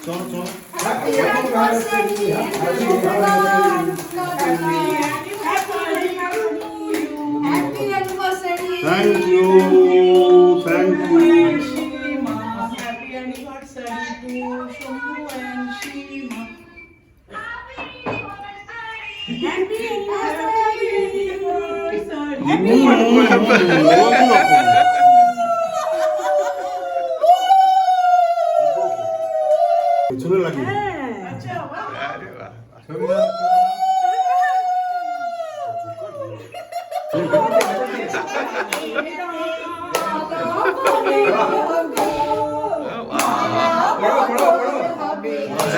চলো চলো। Thank you, thank you. Happy anniversary to Shambhu and Shima. Happy anniversary. পেছনে লাগিয়ে আচ্ছা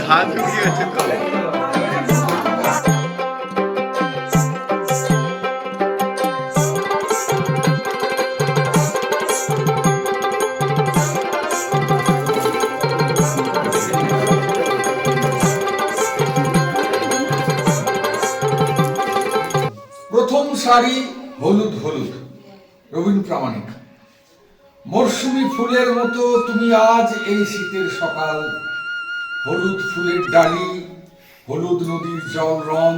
হাত ঢুকিয়ে গেছে তো। প্রথম শাড়ি হলুদ হলুদ, রবীন প্রামাণিক। মরশুমি ফুলের মতো তুমি আজ এই শীতের সকাল, হলুদ ফুলের ডালি, হলুদ নদীর জল রং,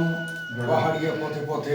পাহাড়িয়া পথে পথে।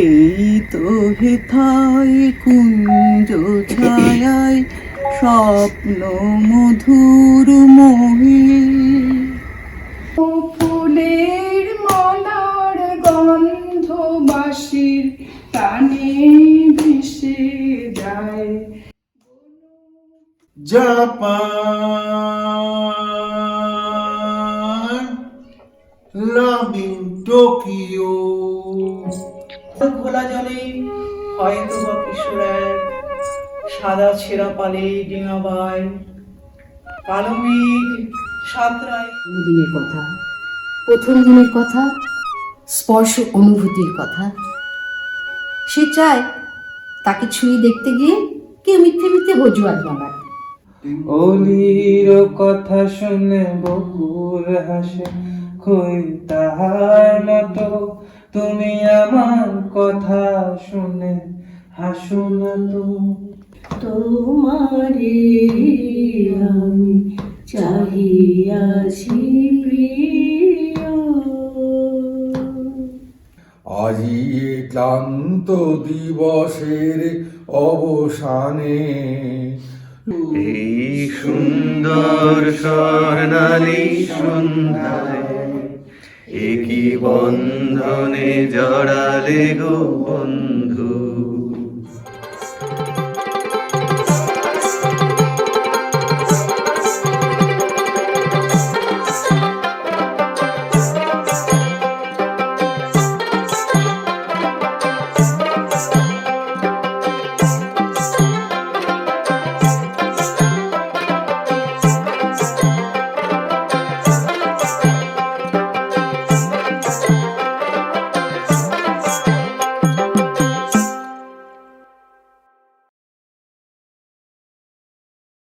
এই তো হেথায় কুঞ্জ ছায়ায় স্বপ্ন মধুর মোহে, ফুলের মালার গন্ধ বাঁশির টানে ভেসে যায়। Japan, loving Tokyo. ঘোলা জলে হয়তো বা কিশোরের সাদা ছেঁড়া পালে ডিঙাবায়, কালো মেঘ সাঁতরায়। দিনের কথা, প্রথম দিনের কথা, স্পর্শ অনুভূতির কথা। সে চায় তাকে ছুঁয়ে দেখতে গিয়ে কেউ মিথ্যে মিথ্যে অজুহাত বানায়। অলির কথা শুনে বকুল হাসে, কই তাহার মতো তুমি আমার কথা শুনে হাসো না তো। তোমারে আমি চাহিয়াছি প্রিয়। আজি এ ক্লান্ত দিবসের অবসানে এই সুন্দর স্বর্ণালী সন্ধ্যায় একই বন্ধনে জড়ালে গো বন্ধু।